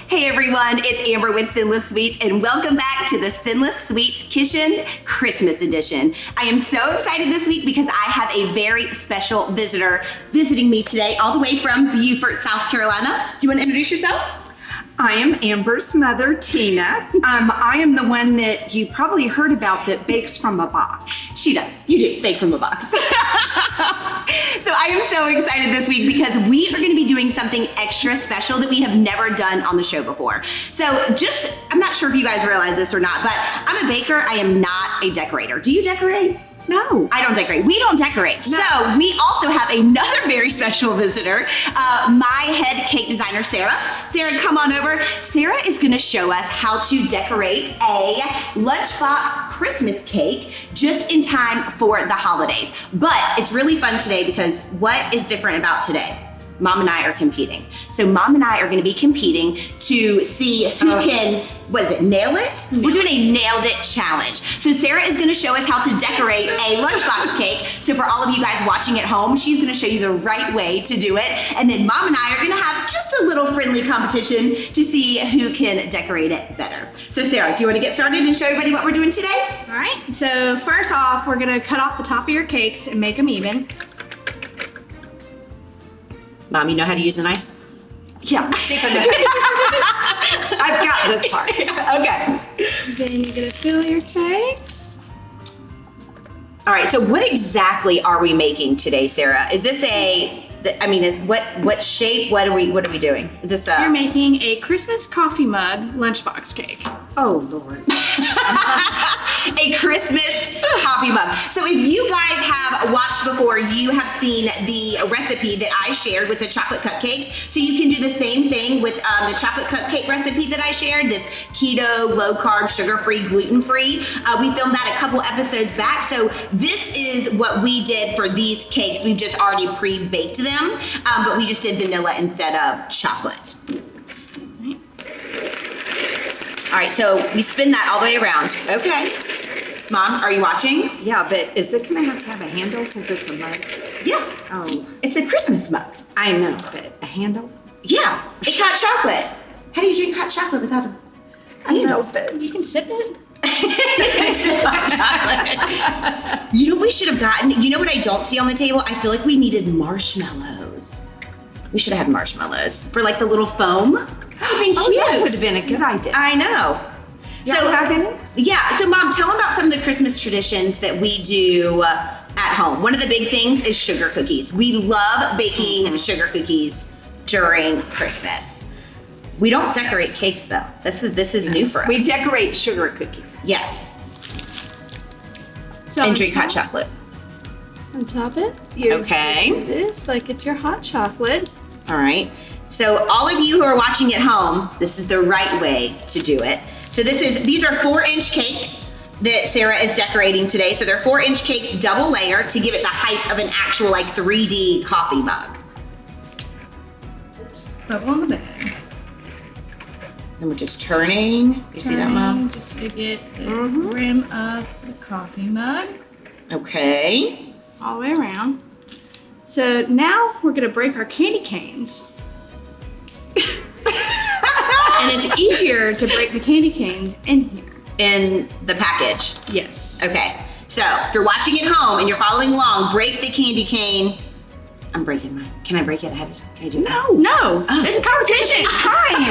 Hey everyone, it's Amber with Sinless Sweets and welcome back to the Sinless Sweets Kitchen Christmas Edition. I am so excited this week because I have a very special visitor visiting me today all the way from Beaufort, South Carolina. Do you want to introduce yourself? I am Amber's mother, Tina. I am the one that you probably heard about that bakes from a box. She does. You do bake from a box. So I am so excited this week because we are going to be doing something extra special that we have never done on the show before. So I'm not sure if you guys realize this or not, but I'm a baker. I am not a decorator. Do you decorate? No. I don't decorate. We don't decorate. No. So we also have another very special visitor, my head cake designer, Sarah. Sarah, come on over. Sarah is going to show us how to decorate a lunchbox Christmas cake just in time for the holidays. But it's really fun today because what is different about today? Mom and I are competing. So Mom and I are going to be competing to see who can, nail it? We're doing a nailed it challenge. So Sarah is going to show us how to decorate a lunchbox cake. So for all of you guys watching at home, she's going to show you the right way to do it. And then Mom and I are going to have just a little friendly competition to see who can decorate it better. So Sarah, do you want to get started and show everybody what we're doing today? All right. So first off, we're going to cut off the top of your cakes and make them even. Mom, you know how to use a knife? Yeah, I think I know. I've got this part. Okay. Then you're going to fill your cakes. All right, so what exactly are we making today, Sarah? Is this what shape? What are we doing? Is this You're making a Christmas coffee mug lunchbox cake. Oh, Lord. A Christmas coffee mug. So if you guys have watched before, you have seen the recipe that I shared with the chocolate cupcakes. So you can do the same thing with the chocolate cupcake recipe that I shared that's keto, low carb, sugar-free, gluten-free. We filmed that a couple episodes back. So this is what we did for these cakes. We've just already pre-baked them, but we just did vanilla instead of chocolate. All right, so we spin that all the way around. Okay. Mom, are you watching? Yeah, but is it going to have a handle because it's a mug? Yeah. Oh. It's a Christmas mug. I know, but a handle? Yeah. It's hot chocolate. How do you drink hot chocolate without a handle? But You can sip it. It's hot chocolate. You know what we should have gotten? You know what I don't see on the table? I feel like we needed marshmallows. We should have had marshmallows for like the little foam. That would have been cute. That would have been a good idea. I know. So have any? Yeah. So Mom, tell them about some of the Christmas traditions that we do at home. One of the big things is sugar cookies. We love baking sugar cookies during Christmas. We don't decorate cakes though. This is new for us. We decorate sugar cookies. Yes. So And drink hot chocolate. On top it, you Okay. do this like it's your hot chocolate. All right. So all of you who are watching at home, this is the right way to do it. So these are 4-inch cakes that Sarah is decorating today. So they're 4-inch cakes, double layer to give it the height of an actual 3D coffee mug. Oops, that on the bag. And we're just turning. You see that, Mom? Just to get the rim of the coffee mug Okay. all the way around. So now we're gonna break our candy canes. And it's easier to break the candy canes in here. In the package. Yes. Okay. So if you're watching at home and you're following along, break the candy cane. I'm breaking mine. Can I break it ahead of time? Can I do that? No, it's a competition. Time.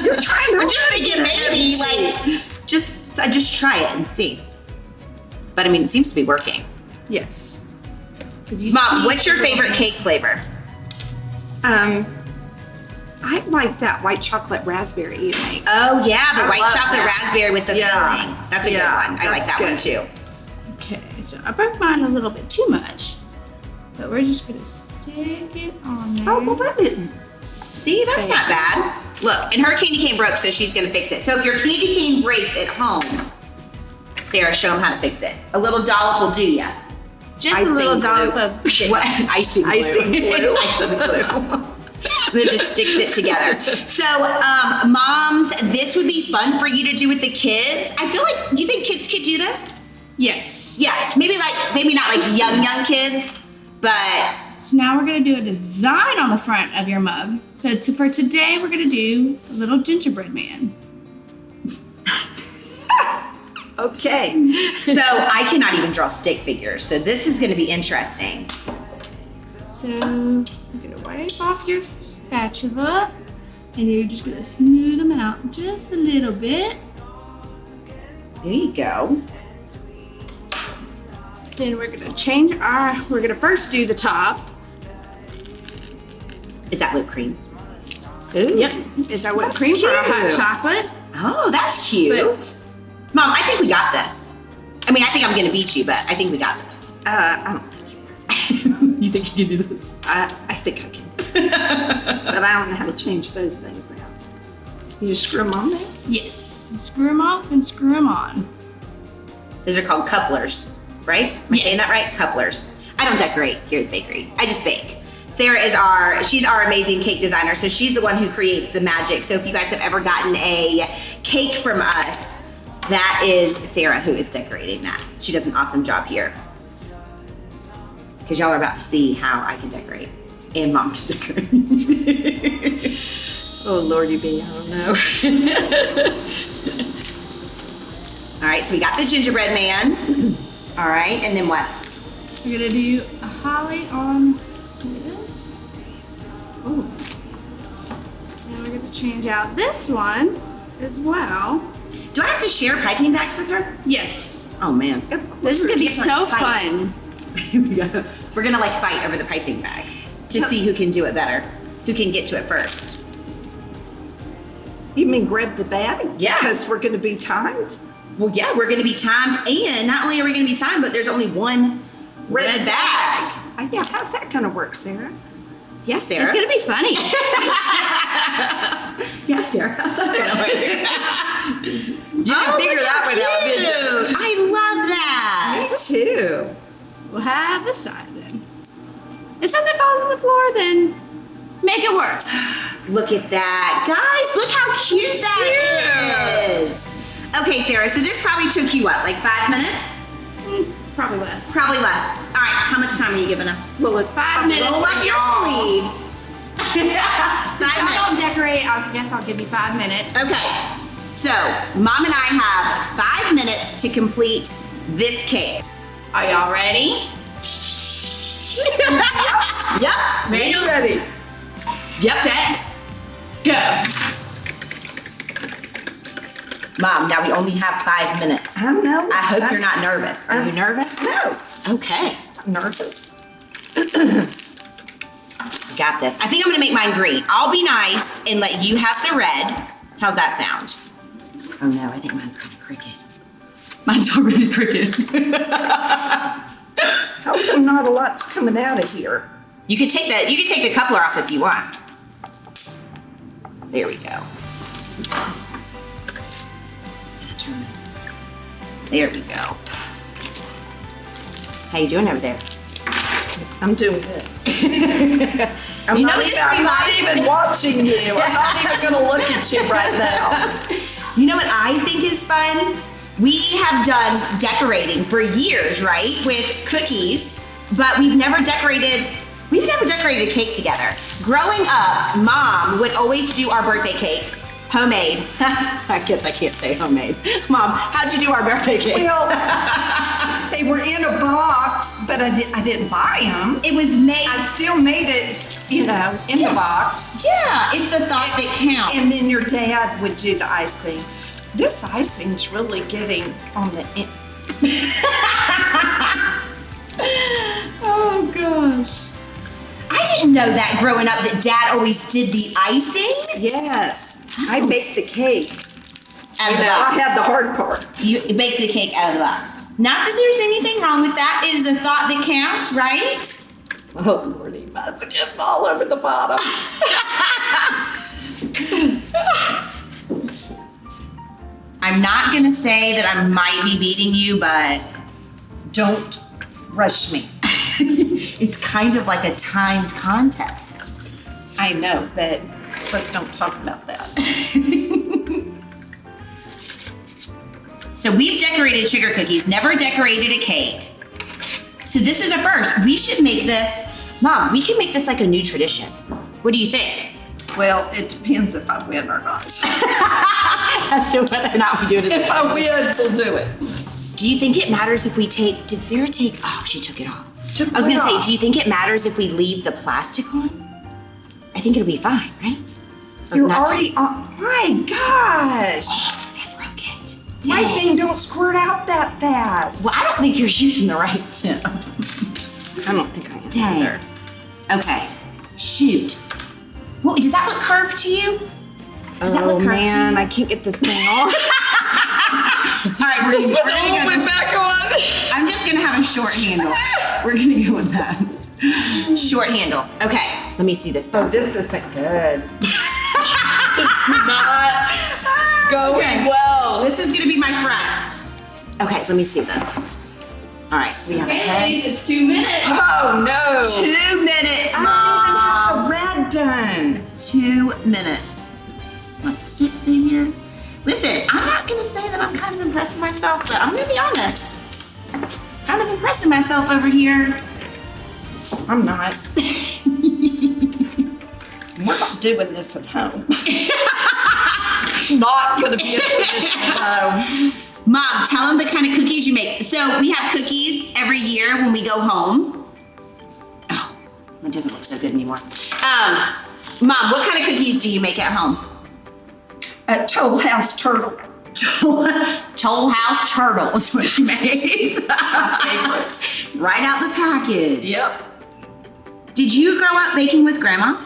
You're trying to. I'm just thinking maybe I just try it and see. But I mean, it seems to be working. Yes. Mom, what's your favorite cake flavor? I like that white chocolate raspberry you make. Oh yeah, the I white love chocolate that. raspberry with the filling. That's a good one. I like that one that's too. Okay, so I broke mine a little bit too much, but we're just gonna stick it on there. Oh, well, that didn't. See, that's not bad. Look, and her candy cane broke, so she's gonna fix it. So if your candy cane breaks at home, Sarah, show them how to fix it. A little dollop will do ya. Just Icing a little glue. dollop of What? Icing glue. Icing glue. It's icing glue. That just sticks it together. So, moms, this would be fun for you to do with the kids. I feel like, do you think kids could do this? Yes. Yeah, maybe not like young kids, but So now we're gonna do a design on the front of your mug. So for today, we're gonna do a little gingerbread man. Okay. So I cannot even draw stick figures. So this is going to be interesting. So you're gonna wipe off your spatula and you're just gonna smooth them out just a little bit. There you go. Then we're gonna first do the top. Is that whipped cream? Ooh. Yep, it's our whipped cream for our hot cute. chocolate. Oh, that's cute. Mom, I think we got this. I mean, I think I'm going to beat you, but I think we got this. I don't think you are. You think you can do this? I think I can. But I don't know how to change those things now. You just screw them on there? Yes, screw them off and screw them on. Those are called couplers, right? Am I saying that right? Couplers. I don't decorate here at the bakery. I just bake. Sarah is she's our amazing cake designer, so she's the one who creates the magic. So if you guys have ever gotten a cake from us, that is Sarah who is decorating that. She does an awesome job here. Because y'all are about to see how I can decorate. And Mom can decorate. Oh, Lordy be, I don't know. All right, so we got the gingerbread man. All right, and then what? We're gonna do a holly on this. Ooh. And we're gonna change out this one as well. Do I have to share piping bags with her? Yes. Oh man. This is gonna be Yes, so fight. fun. We're gonna like fight over the piping bags to see who can do it better, who can get to it first. You mean grab the bag? Yeah. Because we're going to be timed? Well, yeah, we're gonna be timed, and not only are we gonna be timed, but there's only one red bag. Yeah, how's that going to work, Sarah? Yes, Sarah. It's gonna be funny. Yes, Sarah. You didn't figure that one out, did you? I love that. Me too. We'll have this side then. If something falls on the floor, then make it work. Look at that. Guys, look how cute that is. Okay, Sarah, so this probably took you what, like 5 minutes? Probably less. Probably less. All right, how much time are you giving us? Well, 5 minutes. Roll up for your y'all. sleeves. 5 If I don't minutes. decorate, I guess I'll give you 5 minutes. Okay, so Mom and I have 5 minutes to complete this cake. Are y'all ready? Yep. Ready? Yep. Set. Go. Mom, now we only have 5 minutes. I know. I hope you're not nervous. Are you nervous? No. Okay. I'm nervous. Got this. I think I'm gonna make mine green. I'll be nice and let you have the red. How's that sound? Oh no, I think mine's kind of crooked. Mine's already crooked. How come not a lot's coming out of here? You can take the coupler off if you want. There we go. Turn it. There we go. How you doing over there? I'm doing good. I'm You not know, even, this I'm not reminds- even watching you. I'm not even going to look at you right now. You know what I think is fun? We have done decorating for years, right? With cookies, but we've never decorated a cake together. Growing up, Mom would always do our birthday cakes, homemade. I guess I can't say homemade. Mom, how'd you do our birthday cakes? Well, they were in a box, but I didn't buy them. It was made. I still made it, in the box. Yeah, it's the thought that counts. And then your dad would do the icing. This icing's really getting on the end. Oh gosh. I didn't know that growing up that Dad always did the icing. Yes, I baked the cake. Out of the I box. had the hard part. You bake the cake out of the box. Not that there's anything wrong with that. It is the thought that counts, right? Oh, Lordy, mine's getting all over the bottom. I'm not gonna say that I might be beating you, but Don't rush me. it's kind of like a timed contest. I know, but let's don't talk about that. So we've decorated sugar cookies, never decorated a cake. So this is a first. We should make this Mom, we can make this like a new tradition. What do you think? Well, it depends if I win or not. As to whether or not we do it as If I win, we'll do it. Do you think it matters if we take, did Sarah take, oh, she took it off. I was what gonna say, off? do you think it matters if we leave the plastic on? I think it'll be fine, right? Or You're not already on. My gosh. I broke it. My Dang. thing don't squirt out that fast. Well, I don't think you're using the right tip. I don't think I am Dang. either. Okay, shoot. What, does that look curved to you? Does that look curved to you? I can't get this thing off. All right, we're gonna go with back on. I'm just gonna have a short handle. We're gonna go with that. Short handle. Okay, let me see this. Oh, this isn't good. Not going well. This is gonna be my front. Okay, let me see this. All right, so we have a head. Okay, it's 2 minutes. Oh no. 2 minutes, I Mom. don't even have the red done. 2 minutes. My stick figure. Listen, I'm not gonna say that I'm kind of impressed with myself, but I'm gonna be honest. Kind of impressing myself over here. I'm not. We're not doing this at home. It's not gonna be a tradition at home. Mom, tell them the kind of cookies you make. So we have cookies every year when we go home. Oh, that doesn't look so good anymore. Mom, what kind of cookies do you make at home? A Toll House turtle. Toll House turtle is what she makes. Favorite. Right out the package. Yep. Did you grow up baking with Grandma?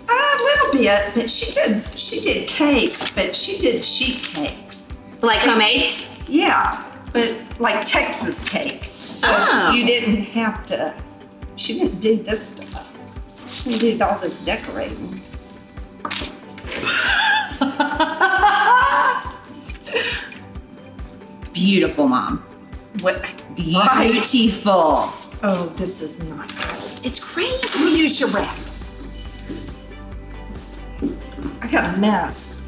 A little bit, but she did cakes, but she did sheet cakes. Like homemade? Yeah, but like Texas cake. So Oh. you didn't have to, she didn't do this stuff. She didn't do all this decorating. Beautiful, Mom. What? Beautiful. Oh, this is not good. It's great. Let me use your wrap. I got a mess.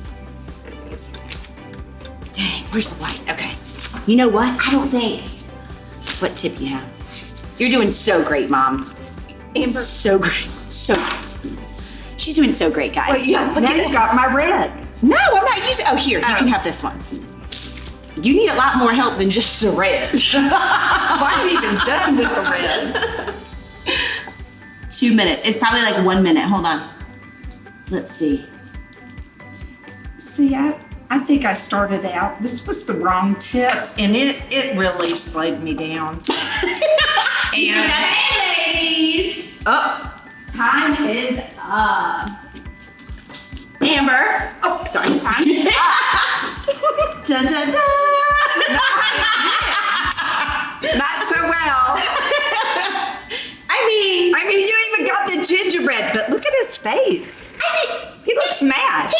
Dang, where's the light? Okay. You know what? I don't think. What tip you have? You're doing so great, Mom. Amber. So great. So great. She's doing so great, guys. Well, yeah, Look now at you this. got my red. No, I'm not using. Oh, here, you can have this one. You need a lot more help than just the red. Well, I'm even done with the red. 2 minutes. It's probably like 1 minute. Hold on. Let's see. See, I think I started out, this was the wrong tip, and it really slowed me down. And Ladies, Oh, time is up. Amber. oh, sorry. Time is up. dun, dun, dun. Not so well. I mean, You even got the gingerbread, but look at his face. He looks mad.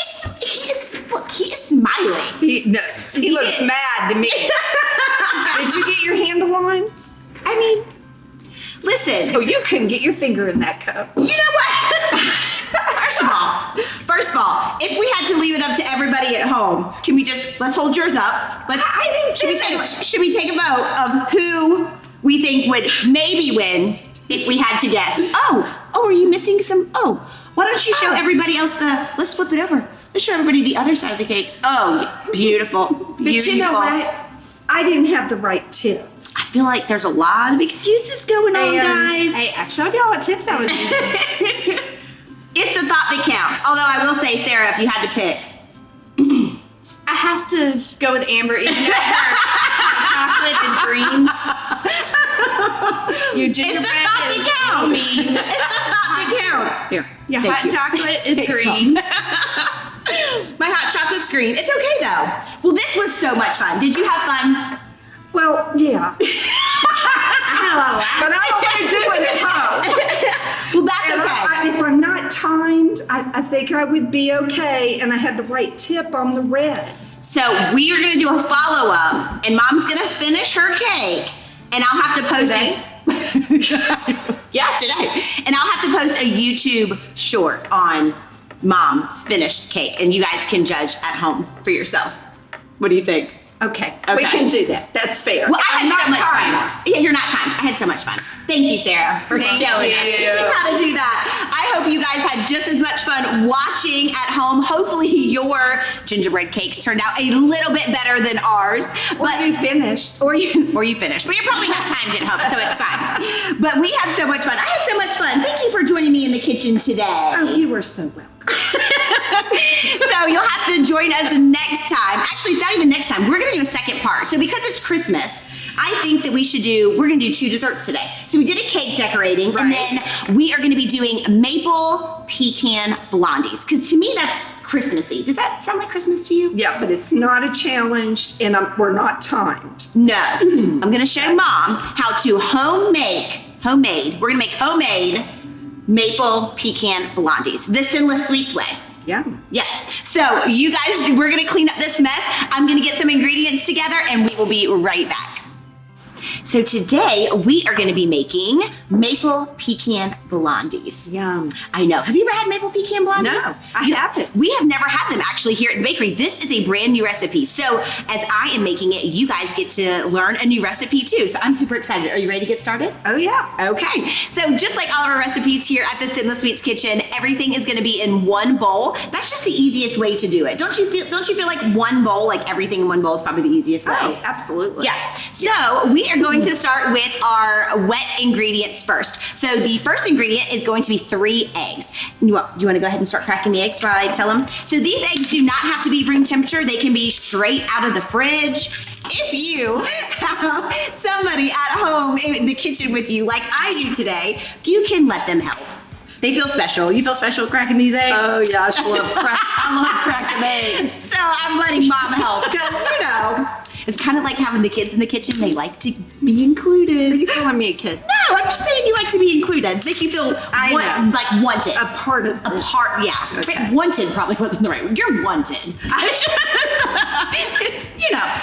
look, he is smiling. He looks mad to me. Did you get your handle on? I mean, listen. Oh, you couldn't get your finger in that cup. You know what? First of all, if we had to leave it up to everybody at home, can we let's hold yours up. I didn't should we do take that. should we take a vote of who we think would maybe win if we had to guess? Oh, are you missing some? Oh, why don't you show everybody else let's flip it over. Let's show everybody the other side of the cake. Oh, beautiful. But you know what? I didn't have the right tip. I feel like there's a lot of excuses going on, And- guys. Hey, I showed y'all what tips I was using. It's the thought that counts. Although I will say, Sarah, if you had to pick, I have to go with Amber, even though her chocolate is green. Your it's the gingerbread thought that is counts. green. It's the thought that counts. Here, Your thank hot you. chocolate is Thanks, green. Mom. My hot chocolate's green. It's okay though. Well, this was so much fun. Did you have fun? Well, yeah. I had a lot of laughs. But I don't want to do it at home. Well, that's And okay. if I'm not timed, I think I would be okay. And I had the right tip on the red. So we are gonna do a follow-up, and Mom's gonna finish her cake, and I'll have to post it. Yeah, today. And I'll have to post a YouTube short on Mom's finished cake, and you guys can judge at home for yourself. What do you think? Okay, we Okay. can do that. That's fair. Well, I I'm had so much tired. fun. Yeah, you're not timed. I had so much fun. Thank you, Sarah, for showing us how to do that. I hope you guys had just as much fun watching at home. Hopefully, your gingerbread cakes turned out a little bit better than ours. But you finished. Or you finished. But you're probably not timed at home, so it's fine. But we had so much fun. I had so much fun. Thank you for joining me in the kitchen today. Oh, you were so welcome. So you'll have to join us next time. Actually, it's not even next time. We're going to do a second part. So because it's Christmas, I think that we're going to do 2 desserts today. So we did a cake decorating, and then we are going to be doing maple pecan blondies. Because to me, that's Christmassy. Does that sound like Christmas to you? Yeah, but it's not a challenge, and we're not timed. No. I'm going to show Mom how to homemade. We're going to make homemade maple pecan blondies. The Sinless Sweets way. Yeah. Yeah. So you guys, we're going to clean up this mess. I'm going to get some ingredients together and we will be right back. So today we are going to be making maple pecan blondies. Yum. I know. Have you ever had maple pecan blondies? No, I haven't. We have never had them actually here at the bakery. This is a brand new recipe. So as I am making it, you guys get to learn a new recipe too. So I'm super excited. Are you ready to get started? Oh, yeah. Okay, so just like all of our recipes here at the Sinless Sweets Kitchen, everything is going to be in one bowl. That's just the easiest way to do it. Don't you feel like one bowl, like everything in one bowl is probably the easiest way? Oh, absolutely. Yeah. So we are going to start with our wet ingredients first. So the first ingredient is going to be 3 eggs. You want to go ahead and start cracking the eggs while I tell them? So these eggs do not have to be room temperature. They can be straight out of the fridge. If you have somebody at home in the kitchen with you, like I do today, you can let them help. They feel special. You feel special cracking these eggs? Oh, yeah. I love cracking eggs. So I'm letting Mom help because, it's kind of like having the kids in the kitchen. They like to be included. Are you calling me a kid? No, I'm just saying you like to be included. Make you feel like wanted. A part of this. Yeah. Okay. Wanted probably wasn't the right word. You're wanted.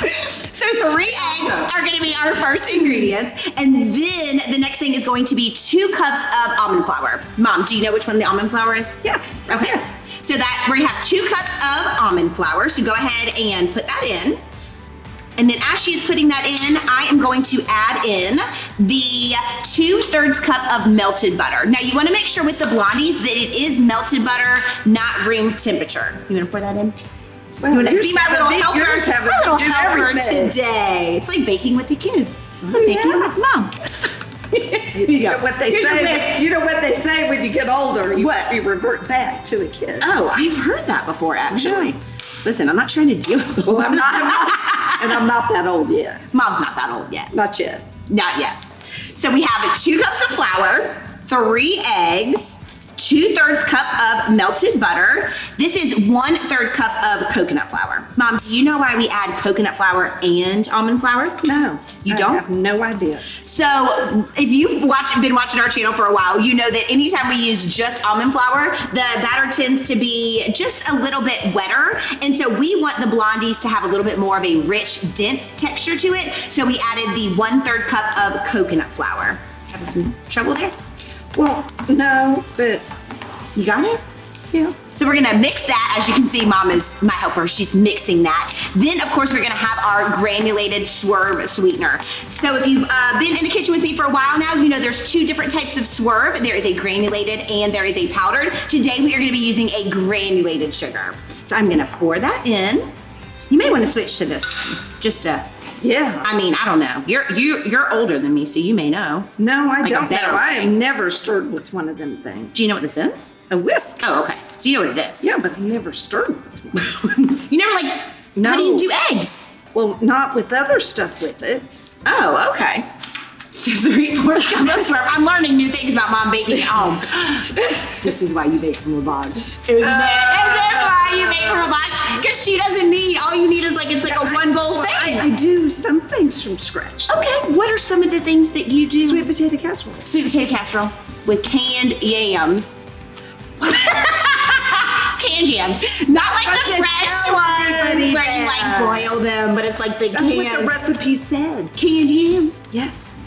So 3 eggs are going to be our first ingredients. And then the next thing is going to be 2 cups of almond flour. Mom, do you know which one the almond flour is? Yeah. Okay. So that we're going to have 2 cups of almond flour. So go ahead and put that in. And then as she's putting that in, I am going to add in the 2/3 cup of melted butter. Now you want to make sure with the blondies that it is melted butter, not room temperature. You want to pour that in? Well, You want to be my little helper, everything. today. It's like baking with the kids. Baking with Mom. You know what they Here's your say. whisk. You know what they say when you get older. You revert back to a kid. Oh, I've heard that before, actually. Listen, I'm not trying to deal with Well, I'm not, and I'm not that old yet. Mom's not that old yet. Not yet. Not yet. So we have 2 cups of flour, 3 eggs, 2/3 cup of melted butter. This is 1/3 cup of coconut flour. Mom, do you know why we add coconut flour and almond flour? No. You don't? I have no idea. So if you've been watching our channel for a while, you know that anytime we use just almond flour, the batter tends to be just a little bit wetter. And so we want the blondies to have a little bit more of a rich, dense texture to it. So we added the 1/3 cup of coconut flour. Having some trouble there? Well, no, but You got it? yeah. So we're gonna mix that. As you can see, Mom is my helper. She's mixing that. Then, of course, we're gonna have our granulated swerve sweetener. So if you've been in the kitchen with me for a while now, you know there's 2 different types of swerve. There is a granulated and there is a powdered. Today, we are gonna be using a granulated sugar. So I'm gonna pour that in. You may wanna switch to this one, just to, Yeah. I mean, I don't know. You're older than me, so you may know. No, I Like a don't better know. I way. have never stirred with one of them things. Do you know what this is? A whisk. Oh, okay. So you know what it is. Yeah, but I've never stirred with one. You never No. How do you do eggs? Well, not with other stuff with it. Oh, okay. So 3/4 cup of swerve. I'm learning new things about Mom baking at home. This is why you bake from a box. Isn't it? This is why you bake from a box. Because she doesn't need, all you need is it's like a 1 bowl thing. I do some things from scratch. Okay, what are some of the things that you do? Sweet potato casserole. Sweet potato casserole with canned yams. Canned yams. Not like the That's fresh a ones where you bad. boil them, but it's like the That's what the canned recipe said. canned yams. Yes.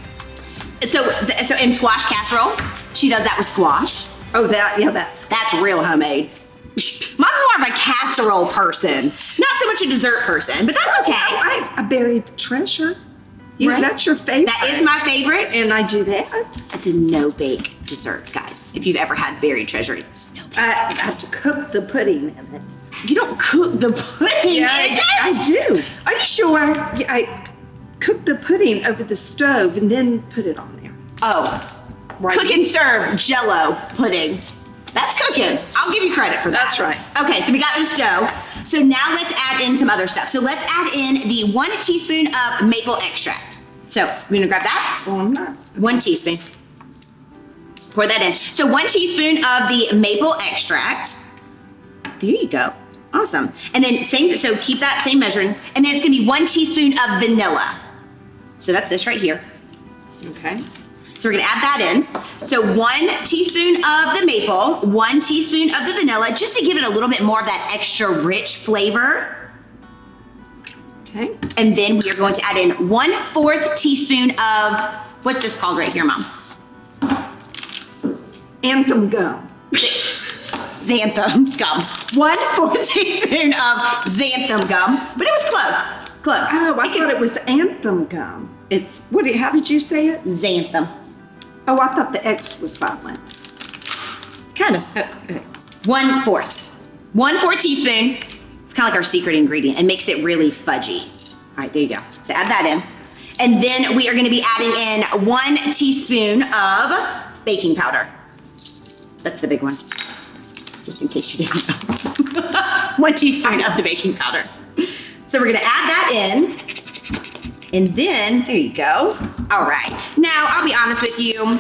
So in squash casserole, she does that with squash. Oh, that's That's real homemade. Mom's more of a casserole person, not so much a dessert person, but that's okay. I buried treasure. Right. That's your favorite. That is my favorite. And I do that. It's a no-bake dessert, guys. If you've ever had buried treasure, it's no-bake. I have to cook the pudding in it. You don't cook the pudding in it? I do. Are you sure? Yeah, I cook the pudding over the stove and then put it on there. Oh, Right. cook and serve Jell-O pudding. That's cooking. I'll give you credit for that. That's right. Okay, so we got this dough. So now let's add in some other stuff. So let's add in the 1 teaspoon of maple extract. So we're gonna grab that. Well, I'm not. 1 teaspoon. Pour that in. So 1 teaspoon of the maple extract. There you go. Awesome. And then so keep that same measuring. And then it's gonna be 1 teaspoon of vanilla. So that's this right here. Okay. So we're gonna add that in. So 1 teaspoon of the maple, 1 teaspoon of the vanilla, just to give it a little bit more of that extra rich flavor. Okay. And then we are going to add in 1/4 teaspoon of, what's this called right here, Mom? Anthem gum. Xanthan gum. 1/4 teaspoon of xanthan gum, but it was close. Close. Oh, I thought it was anthem gum. It's how did you say it? Xanthan. Oh, I thought the X was silent. Kind of. 1/4. 1/4 teaspoon. It's kind of like our secret ingredient. It makes it really fudgy. All right, there you go. So add that in. And then we are gonna be adding in 1 teaspoon of baking powder. That's the big one. Just in case you didn't know. 1 teaspoon of the baking powder. So we're gonna add that in. And then, there you go. All right. Now, I'll be honest with you,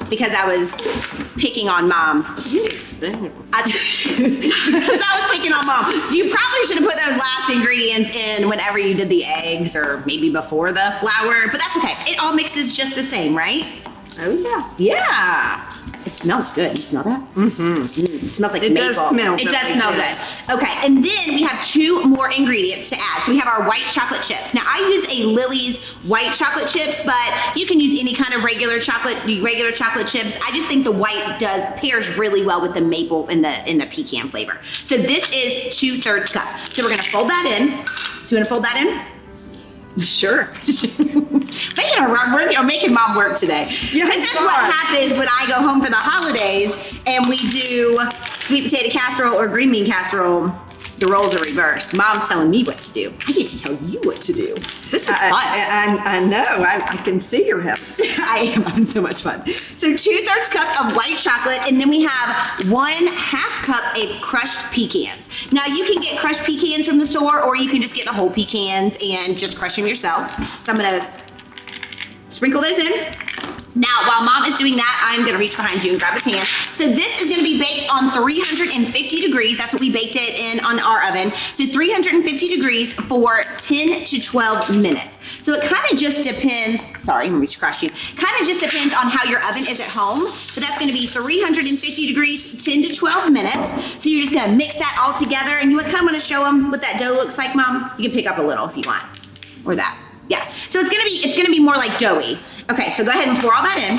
because I was picking on Mom. You spoon. Because I was picking on Mom. You probably should have put those last ingredients in whenever you did the eggs or maybe before the flour, but that's okay. It all mixes just the same, right? Oh, yeah. Yeah. It smells good. You smell that? Mm-hmm. It smells like It maple. does smell It really does smell good. good. Okay, and then we have 2 more ingredients to add. So we have our white chocolate chips. Now I use a Lily's white chocolate chips, but you can use any kind of regular chocolate chips. I just think the white pairs really well with the maple and the pecan flavor. So this is 2/3 cup. So we're gonna fold that in. So you wanna fold that in? Sure. We're making Mom work today. Yeah, This is what happens when I go home for the holidays and we do sweet potato casserole or green bean casserole. The roles are reversed. Mom's telling me what to do. I get to tell you what to do. This is fun. I know. I can see your house. I am having so much fun. So 2/3 cup of white chocolate, and then we have 1/2 cup of crushed pecans. Now you can get crushed pecans from the store, or you can just get the whole pecans and just crush them yourself. So I'm gonna sprinkle those in. Now, while Mom is doing that, I'm gonna reach behind you and grab a pan. So this is gonna be baked on 350 degrees. That's what we baked it in on our oven. So 350 degrees for 10 to 12 minutes. So it kind of just depends, sorry, I'm gonna reach across you. Kind of just depends on how your oven is at home. So that's gonna be 350 degrees, 10 to 12 minutes. So you're just gonna mix that all together, and you kind of wanna show them what that dough looks like, Mom? You can pick up a little if you want, or that. Yeah, so it's gonna be more like doughy. Okay, so go ahead and pour all that in.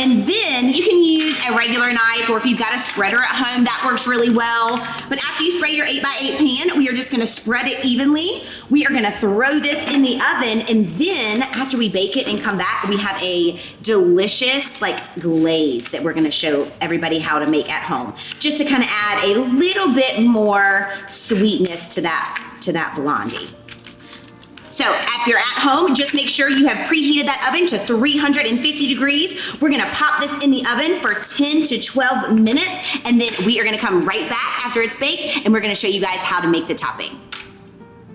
And then you can use a regular knife, or if you've got a spreader at home, that works really well. But after you spray your 8x8 pan, we are just gonna spread it evenly. We are gonna throw this in the oven, and then after we bake it and come back, we have a delicious glaze that we're gonna show everybody how to make at home. Just to kind of add a little bit more sweetness to that blondie. So if you're at home, just make sure you have preheated that oven to 350 degrees. We're gonna pop this in the oven for 10 to 12 minutes, and then we are gonna come right back after it's baked, and we're gonna show you guys how to make the topping.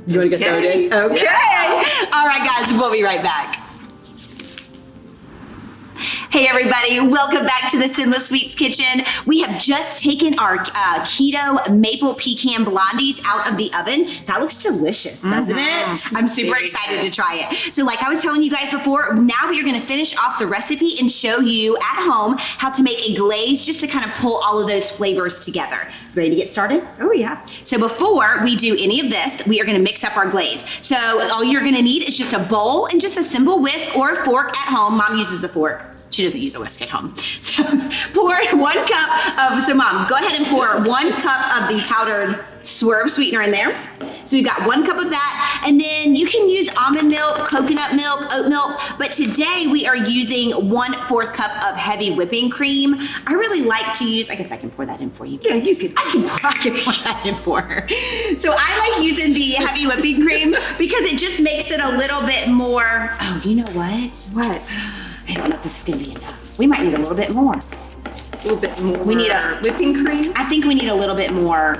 You wanna get started? Okay. Yeah. All right, guys, we'll be right back. Hey everybody, welcome back to the Sinless Sweets Kitchen. We have just taken our keto maple pecan blondies out of the oven. That looks delicious, doesn't it? I'm super excited to try it. So like I was telling you guys before, now we are gonna finish off the recipe and show you at home how to make a glaze just to kind of pull all of those flavors together. Ready to get started? Oh, yeah. So before we do any of this, we are gonna mix up our glaze. So all you're gonna need is just a bowl and just a simple whisk or a fork at home. Mom uses a fork. She doesn't use a whisk at home. So pour 1 cup of, so Mom, go ahead and pour 1 cup of the powdered Swerve sweetener in there. So we've got 1 cup of that, and then you can use almond milk, coconut milk, oat milk, but today we are using 1/4 cup of heavy whipping cream. I really like to use, I guess I can pour that in for you. Yeah, you could. I can pour that in for her. So I like using the heavy whipping cream because it just makes it a little bit more, oh, you know what? What? I don't know if this is gonna be enough. We might need a little bit more. A little bit more. We need a whipping cream? I think we need a little bit more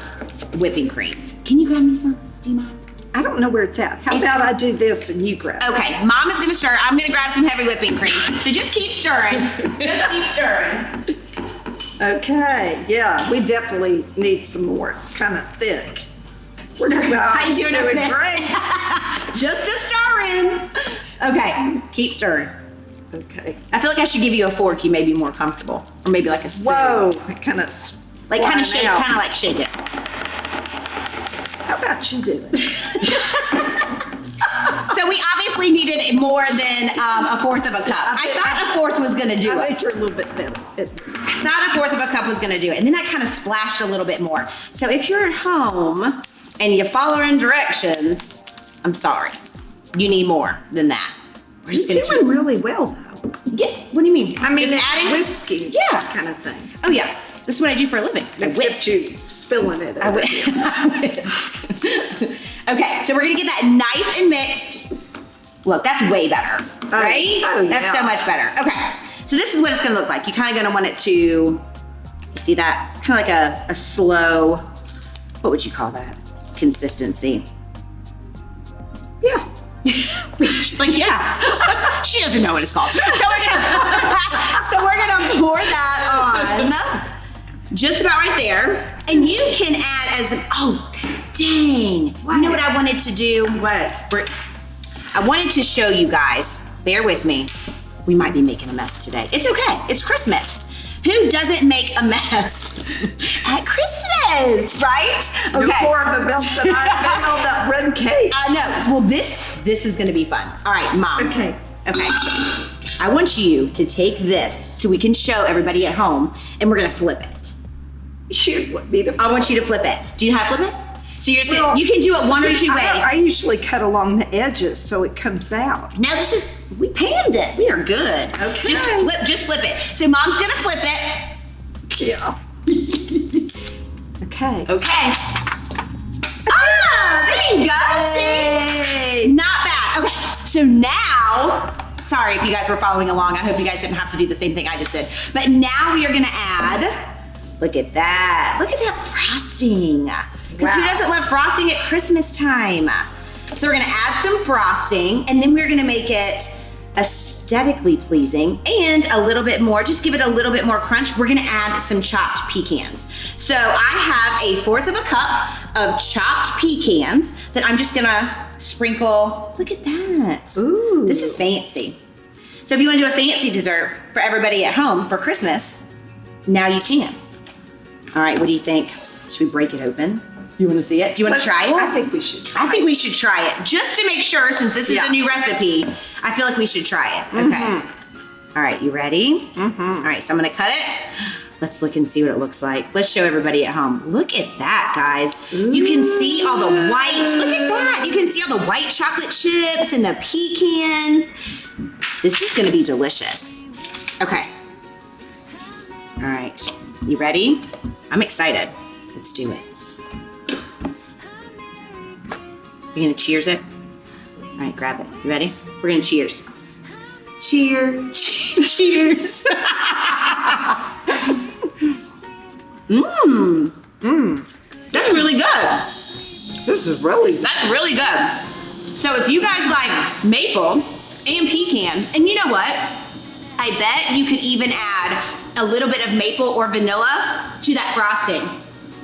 whipping cream. Can you grab me some? Do you mind? I don't know where it's at. How about I do this and you grab it? Okay, Mom is gonna stir. I'm gonna grab some heavy whipping cream. So just keep stirring. Just keep stirring. Okay, yeah, we definitely need some more. It's kind of thick. We're doing, How you doing over there? great. Just a stirring. Okay, keep stirring. Okay. I feel like I should give you a fork. You may be more comfortable, or maybe like a spoon. Whoa, I kind of Like kind of shake, out. kind of like shake it. How about you do it? So we obviously needed more than 1/4 of a cup. I thought a fourth was gonna do I it. think you're a little bit better at this. Thought 1/4 of a cup was gonna do it, and then I kind of splashed a little bit more. So if you're at home and you follow in directions, I'm sorry, you need more than that. We're just You're gonna doing really well, though. Yeah. What do you mean? I mean, just it's adding whiskey, Yeah. kind of thing. Oh yeah, this is what I do for a living. I Except whisk. you spilling it. I over whisk. here. I whisk. Okay, so we're gonna get that nice and mixed. Look, that's way better, right? oh, That's yeah. so much better. Okay, so this is what it's gonna look like. You're kind of gonna want it to, you see that? It's kind of like a slow, what would you call that? Consistency. Yeah. She's like, yeah. She doesn't know what it's called. So we're gonna pour that on just about right there. And you can add as, oh, dang. You know what I wanted to do? What? I wanted to show you guys, bear with me. We might be making a mess today. It's okay, it's Christmas. Who doesn't make a mess at Christmas, right? You're more of a mess than I've been on that red cake. I know. Well, this is gonna be fun. All right, Mom. Okay. Okay. I want you to take this so we can show everybody at home, and we're gonna flip it. You want me to? I want you to flip it. Do you know how to flip it? So you're just gonna, Well, you can do it one or two ways. I usually cut along the edges so it comes out. Now we panned it. We are good. Okay. Just flip it. So Mom's gonna flip it. Yeah. Okay. Okay. Ah, there you go. See? Not bad. Okay. So now, sorry if you guys were following along. I hope you guys didn't have to do the same thing I just did. But now we are gonna add, look at that. Look at that frosting. Because who Wow. doesn't love frosting at Christmas time? So we're gonna add some frosting, and then we're gonna make it aesthetically pleasing and a little bit more, just give it a little bit more crunch. We're gonna add some chopped pecans. So I have 1/4 of a cup of chopped pecans that I'm just gonna sprinkle. Look at that. Ooh. This is fancy. So if you wanna do a fancy dessert for everybody at home for Christmas, now you can. All right, what do you think? Should we break it open? You wanna see it? Do you wanna try it? I think we should try I think we should try it just to make sure, since this is Yeah. a new recipe. I feel like we should try it. Okay. All right, you ready? All right, so I'm gonna cut it. Let's look and see what it looks like. Let's show everybody at home. Look at that, guys. You can see all the white. Look at that. You can see all the white chocolate chips and the pecans. This is gonna be delicious. Okay. All right, you ready? I'm excited. Let's do it. You gonna cheers it? All right, grab it. You ready? We're gonna cheers. Cheers. Cheers. That's really good. This is really That's really good. So if you guys like maple and pecan, and you know what? I bet you could even add a little bit of maple or vanilla to that frosting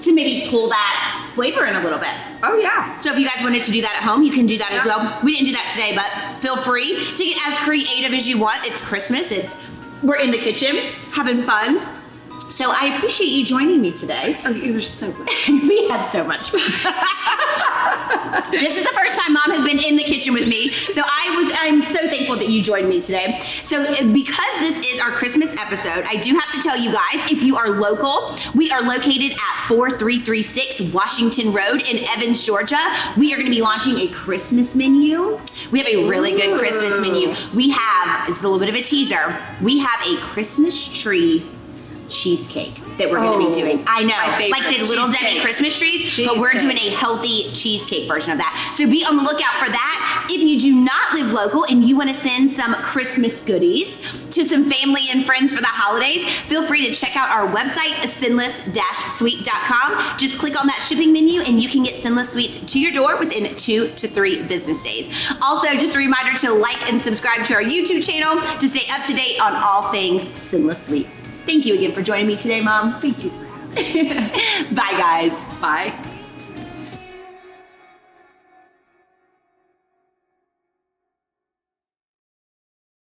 to maybe pull that flavor in a little bit. Oh yeah. So if you guys wanted to do that at home, you can do that as well. We didn't do that today, but feel free to get as creative as you want. It's Christmas. We're in the kitchen having fun. So I appreciate you joining me today. Oh, you're so good. We had so much fun. This is the first time Mom has been in the kitchen with me, so I'm so thankful that you joined me today. So because this is our Christmas episode, I do have to tell you guys, if you are local, we are located at 4336 Washington Road in Evans, Georgia. We are going to be launching a Christmas menu. We have a really good Christmas menu. We have, this is a little bit of a teaser, we have a Christmas tree cheesecake that we're going to be doing. I know, like the Little Debbie Christmas trees, but we're doing a healthy cheesecake version of that. So be on the lookout for that. If you do not live local and you want to send some Christmas goodies to some family and friends for the holidays, feel free to check out our website, sinless-sweet.com. Just click on that shipping menu and you can get Sinless Sweets to your door within 2 to 3 business days. Also, just a reminder to like and subscribe to our YouTube channel to stay up to date on all things Sinless Sweets. Thank you again for joining me today, Mom. Thank you for having me. Bye, guys. Bye.